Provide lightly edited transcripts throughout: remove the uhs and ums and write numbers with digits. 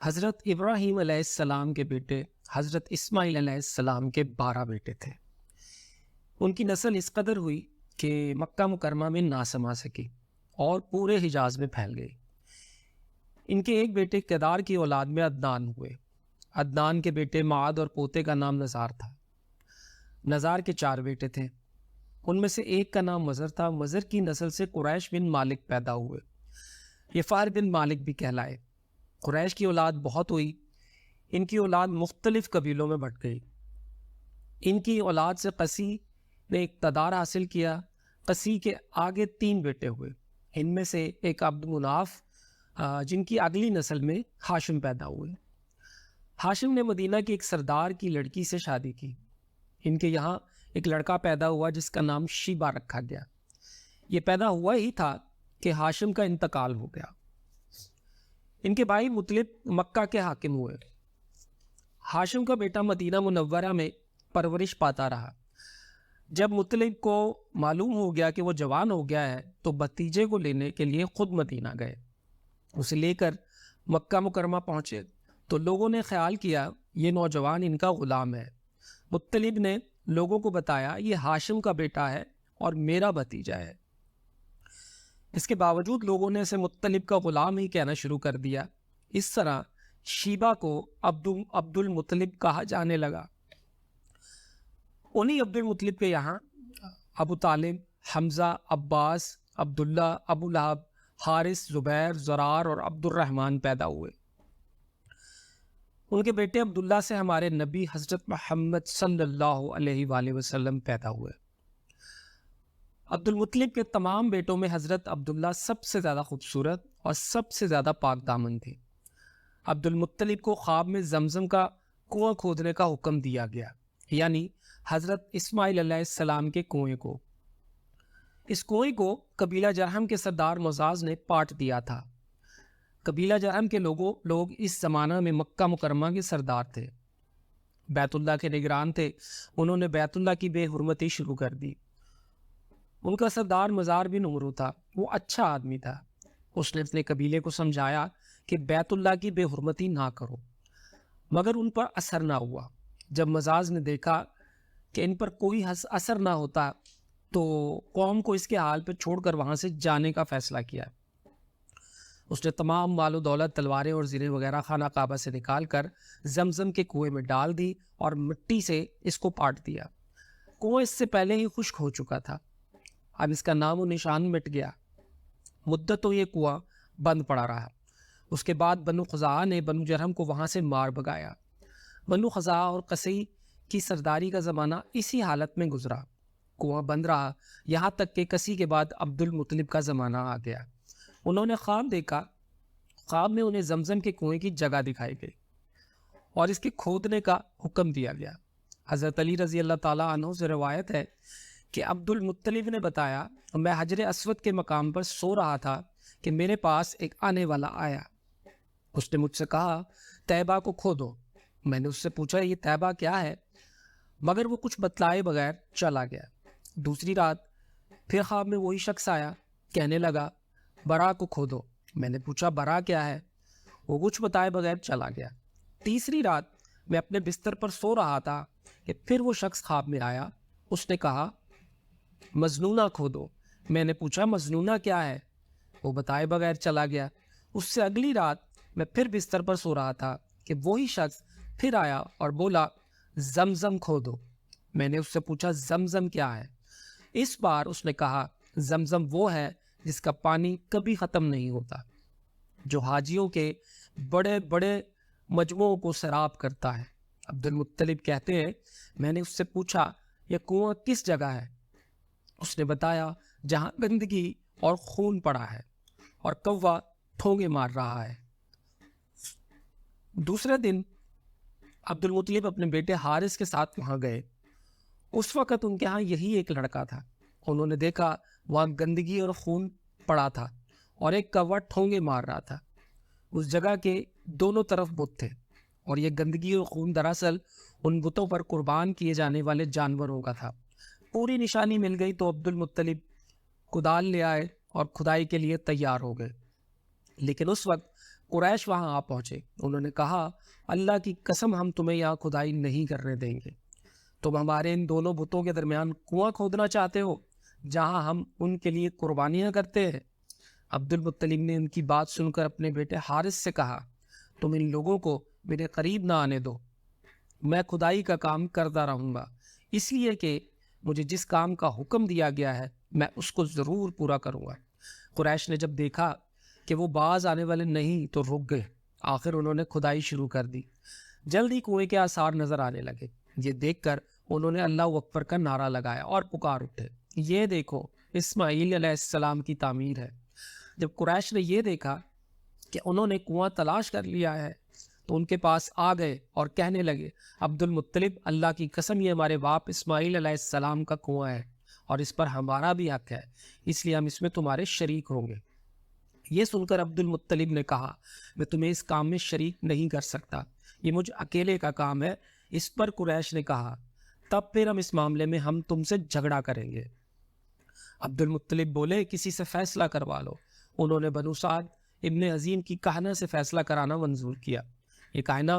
حضرت ابراہیم علیہ السلام کے بیٹے حضرت اسماعیل علیہ السلام کے 12 بیٹے تھے۔ ان کی نسل اس قدر ہوئی کہ مکہ مکرمہ میں نہ سما سکی اور پورے حجاز میں پھیل گئی۔ ان کے ایک بیٹے کیدار کی اولاد میں عدنان ہوئے۔ عدنان کے بیٹے معاد اور پوتے کا نام نزار تھا۔ نزار کے 4 بیٹے تھے، ان میں سے ایک کا نام مزر تھا۔ مزر کی نسل سے قریش بن مالک پیدا ہوئے، یہ فہر بن مالک بھی کہلائے۔ قریش کی اولاد بہت ہوئی، ان کی اولاد مختلف قبیلوں میں بٹ گئی۔ ان کی اولاد سے قسی نے اقتدار حاصل کیا۔ قسی کے آگے 3 بیٹے ہوئے، ان میں سے ایک عبد مناف، جن کی اگلی نسل میں ہاشم پیدا ہوئے۔ ہاشم نے مدینہ کی ایک سردار کی لڑکی سے شادی کی۔ ان کے یہاں ایک لڑکا پیدا ہوا جس کا نام شیبہ رکھا گیا۔ یہ پیدا ہوا ہی تھا کہ ہاشم کا انتقال ہو گیا۔ ان کے بھائی مطلب مکہ کے حاکم ہوئے۔ ہاشم کا بیٹا مدینہ منورہ میں پرورش پاتا رہا۔ جب مطلب کو معلوم ہو گیا کہ وہ جوان ہو گیا ہے تو بھتیجے کو لینے کے لیے خود مدینہ گئے۔ اسے لے کر مکہ مکرمہ پہنچے تو لوگوں نے خیال کیا یہ نوجوان ان کا غلام ہے۔ مطلب نے لوگوں کو بتایا یہ ہاشم کا بیٹا ہے اور میرا بھتیجا ہے۔ اس کے باوجود لوگوں نے اسے مطلب کا غلام ہی کہنا شروع کر دیا۔ اس طرح شیبہ کو عبد المطلب کہا جانے لگا۔ انہی عبد المطلب کے یہاں ابو طالب، حمزہ، عباس، عبداللہ، ابو لہب، حارث، زبیر، زرار اور عبد الرحمن پیدا ہوئے۔ ان کے بیٹے عبداللہ سے ہمارے نبی حضرت محمد صلی اللہ علیہ وآلہ وسلم پیدا ہوئے۔ عبد المطلب کے تمام بیٹوں میں حضرت عبداللہ سب سے زیادہ خوبصورت اور سب سے زیادہ پاک دامن تھے۔ عبد المطلب کو خواب میں زمزم کا کنواں کھودنے کا حکم دیا گیا، یعنی حضرت اسماعیل علیہ السلام کے کنویں کو۔ اس کنویں کو قبیلہ جرہم کے سردار معزاز نے پاٹ دیا تھا۔ قبیلہ جرہم کے لوگ اس زمانہ میں مکہ مکرمہ کے سردار تھے، بیت اللہ کے نگران تھے۔ انہوں نے بیت اللہ کی بے حرمتی شروع کر دی۔ ان کا سردار مزار بن عمرو تھا، وہ اچھا آدمی تھا۔ اس نے اپنے قبیلے کو سمجھایا کہ بیت اللہ کی بے حرمتی نہ کرو، مگر ان پر اثر نہ ہوا۔ جب مزاز نے دیکھا کہ ان پر کوئی اثر نہ ہوتا تو قوم کو اس کے حال پہ چھوڑ کر وہاں سے جانے کا فیصلہ کیا۔ اس نے تمام مال و دولت، تلواریں اور زریں وغیرہ خانہ کعبہ سے نکال کر زمزم کے کنویں میں ڈال دی اور مٹی سے اس کو پاٹ دیا۔ کنواں اس سے پہلے ہی خشک ہو چکا تھا، اب اس کا نام و نشان مٹ گیا۔ مدتوں یہ کنواں بند پڑا رہا۔ اس کے بعد بنو خزاعہ نے بنو جرہم کو وہاں سے مار بھگایا۔ بنو خزاعہ اور قصی کی سرداری کا زمانہ اسی حالت میں گزرا۔ کنواں بند رہا یہاں تک کہ قصی کے بعد عبد المطلب کا زمانہ آ گیا۔ انہوں نے خواب دیکھا، خواب میں انہیں زمزم کے کنویں کی جگہ دکھائی گئی اور اس کے کھودنے کا حکم دیا گیا۔ حضرت علی رضی اللہ تعالیٰ عنہ سے روایت ہے کہ عبد المطلب نے بتایا میں حجر اسود کے مقام پر سو رہا تھا کہ میرے پاس ایک آنے والا آیا۔ اس نے مجھ سے کہا طیبہ کو کھودو۔ میں نے اس سے پوچھا یہ طیبہ کیا ہے، مگر وہ کچھ بتلائے بغیر چلا گیا۔ دوسری رات پھر خواب میں وہی شخص آیا، کہنے لگا برا کو کھودو۔ میں نے پوچھا برا کیا ہے، وہ کچھ بتائے بغیر چلا گیا۔ تیسری رات میں اپنے بستر پر سو رہا تھا کہ پھر وہ شخص خواب میں آیا، اس نے کہا مجنونہ کھودو۔ میں نے پوچھا مجنونہ کیا ہے، وہ بتائے بغیر چلا گیا۔ اس سے اگلی رات میں پھر بستر پر سو رہا تھا کہ وہی شخص پھر آیا اور بولا زمزم کھودو۔ میں نے اس سے پوچھا زمزم کیا ہے، اس بار اس نے کہا زمزم وہ ہے جس کا پانی کبھی ختم نہیں ہوتا، جو حاجیوں کے بڑے بڑے مجموعوں کو سیراب کرتا ہے۔ عبد المطلب کہتے ہیں میں نے اس سے پوچھا یہ کنواں کس جگہ ہے، اس نے بتایا جہاں گندگی اور خون پڑا ہے اور کوا ٹھونگے مار رہا ہے۔ دوسرے دن عبد المطلب اپنے بیٹے حارث کے ساتھ وہاں گئے۔ اس وقت ان کے ہاں یہی ایک لڑکا تھا۔ انہوں نے دیکھا وہاں گندگی اور خون پڑا تھا اور ایک کوا ٹھونگے مار رہا تھا۔ اس جگہ کے دونوں طرف بت تھے اور یہ گندگی اور خون دراصل ان بتوں پر قربان کیے جانے والے جانوروں کا تھا۔ پوری نشانی مل گئی تو عبد المطلب کدال لے آئے اور کھدائی کے لیے تیار ہو گئے، لیکن اس وقت قریش وہاں آ پہنچے. انہوں نے کہا اللہ کی قسم ہم تمہیں یہاں کھدائی نہیں کرنے دیں گے. تم ہمارے ان دونوں بتوں کے درمیان کنواں کھودنا چاہتے ہو جہاں ہم ان کے لیے قربانیاں کرتے ہیں. عبد المطلب نے ان کی بات سن کر اپنے بیٹے حارث سے کہا تم ان لوگوں کو میرے قریب نہ آنے دو. میں کھدائی کا کام کرتا رہوں گا اس لیے کہ مجھے جس کام کا حکم دیا گیا ہے میں اس کو ضرور پورا کروں گا. قریش نے جب دیکھا کہ وہ باز آنے والے نہیں تو رک گئے. آخر انہوں نے کھدائی شروع کر دی. جلدی کنویں کے آثار نظر آنے لگے. یہ دیکھ کر انہوں نے اللہ اکبر کا نعرہ لگایا اور پکار اٹھے یہ دیکھو اسماعیل علیہ السلام کی تعمیر ہے. جب قریش نے یہ دیکھا کہ انہوں نے کنواں تلاش کر لیا ہے تو ان کے پاس آ گئے اور کہنے لگے عبد المطلب اللہ کی قسم یہ ہمارے باپ اسماعیل علیہ السلام کا کنواں ہے اور اس پر ہمارا بھی حق ہے اس لیے ہم اس میں تمہارے شریک ہوں گے. یہ سن کر عبد المطلب نے کہا میں تمہیں اس کام میں شریک نہیں کر سکتا یہ مجھ اکیلے کا کام ہے. اس پر قریش نے کہا تب پھر ہم اس معاملے میں ہم تم سے جھگڑا کریں گے. عبد المطلب بولے کسی سے فیصلہ کروا لو. انہوں نے بنو سعد ابن عظیم کی کہنہ سے فیصلہ کرانا منظور کیا. یہ کہنہ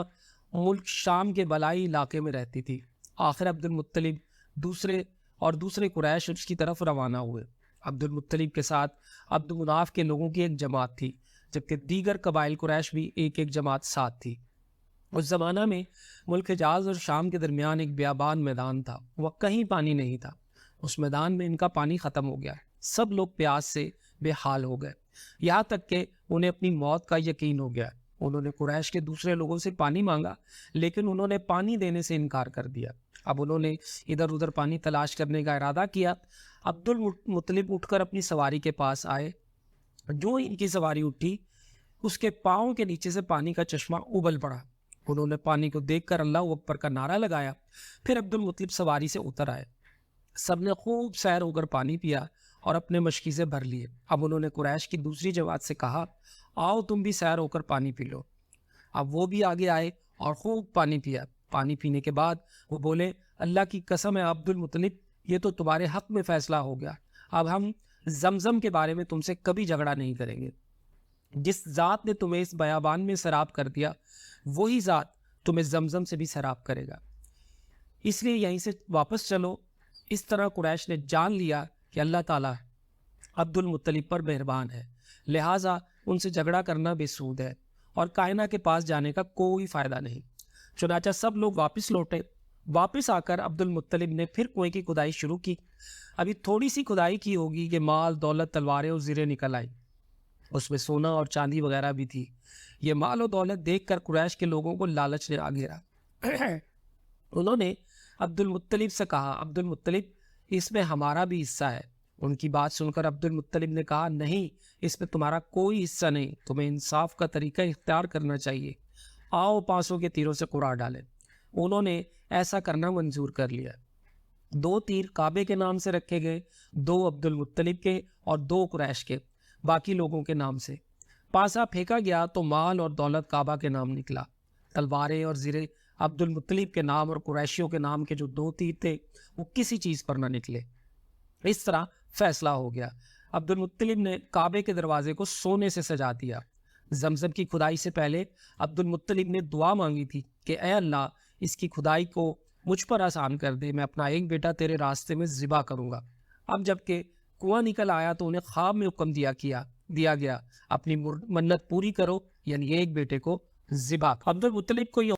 ملک شام کے بلائی علاقے میں رہتی تھی. آخر عبد المطلب دوسرے قریش اس کی طرف روانہ ہوئے. عبد المطلب کے ساتھ عبد مناف کے لوگوں کی ایک جماعت تھی جبکہ دیگر قبائل قریش بھی ایک جماعت ساتھ تھی. اس زمانہ میں ملک حجاز اور شام کے درمیان ایک بیابان میدان تھا. وہ کہیں پانی نہیں تھا. اس میدان میں ان کا پانی ختم ہو گیا. سب لوگ پیاس سے بے حال ہو گئے یہاں تک کہ انہیں اپنی موت کا یقین ہو گیا. انہوں نے قریش کے دوسرے لوگوں سے پانی مانگا لیکن انہوں نے پانی دینے سے انکار کر دیا. اب انہوں نے ادھر ادھر پانی تلاش کرنے کا ارادہ کیا. عبد المطلب اٹھ کر اپنی سواری کے پاس آئے. جو ان کی سواری اٹھی اس کے پاؤں کے نیچے سے پانی کا چشمہ ابل پڑا. انہوں نے پانی کو دیکھ کر اللہ اکبر کا نعرہ لگایا. پھر عبد المطلب سواری سے اتر آئے. سب نے خوب سیر ہو کر پانی پیا اور اپنے مشکیزیں بھر لیے. اب انہوں نے قریش کی دوسری جماعت سے کہا آؤ تم بھی سیر ہو کر پانی پی لو. اب وہ بھی آگے آئے اور خوب پانی پیا. پانی پینے کے بعد وہ بولے اللہ کی قسم ہے عبد المطلب یہ تو تمہارے حق میں فیصلہ ہو گیا. اب ہم زمزم کے بارے میں تم سے کبھی جھگڑا نہیں کریں گے. جس ذات نے تمہیں اس بیابان میں سیراب کر دیا وہی ذات تمہیں زمزم سے بھی سیراب کرے گا اس لیے یہیں سے واپس چلو. اس طرح قریش نے جان لیا کہ اللہ تعالیٰ عبد المطلب پر مہربان ہے لہٰذا ان سے جھگڑا کرنا بے سود ہے اور کائنہ کے پاس جانے کا کوئی فائدہ نہیں. چنانچہ سب لوگ واپس لوٹے. واپس آ کر عبد المطلب نے پھر کنویں کی کھدائی شروع کی. ابھی تھوڑی سی کھدائی کی ہوگی کہ مال دولت تلواریں اور زریں نکل آئی. اس میں سونا اور چاندی وغیرہ بھی تھی. یہ مال و دولت دیکھ کر قریش کے لوگوں کو لالچ نے آ گھیرا. انہوں نے عبد المطلب سے کہا عبد المطلب اس میں ہمارا بھی حصہ ہے. ان کی بات سن کر عبد المطلب نے کہا نہیں اس میں تمہارا کوئی حصہ نہیں. تمہیں انصاف کا طریقہ اختیار کرنا چاہیے. آؤ 500 کے تیروں سے قرار ڈالیں. انہوں نے ایسا کرنا منظور کر لیا. 2 تیر کعبے کے نام سے رکھے گئے 2 عبد المطلب کے اور 2 قریش کے باقی لوگوں کے نام سے. پاسا پھینکا گیا تو مال اور دولت کعبہ کے نام نکلا. تلواریں اور زرے عبد المطلب کے نام اور قریشیوں کے نام کے جو 2 تیر تھے وہ کسی چیز پر نہ نکلے. اس طرح فیصلہ ہو گیا. عبد المطلب نے کعبے کے دروازے کو سونے سے سجا دیا. زمزم کی کھدائی سے پہلے عبد المطلب نے دعا مانگی تھی کہ اے اللہ اس کی کھدائی کو مجھ پر آسان کر دے. میں اپنا ایک بیٹا تیرے راستے میں ذبح کروں گا. اب جب کہ کنواں نکل آیا تو انہیں خواب میں حکم دیا گیا اپنی منت پوری کرو یعنی ایک بیٹے کو ذبح. عبد المطلب کو یہ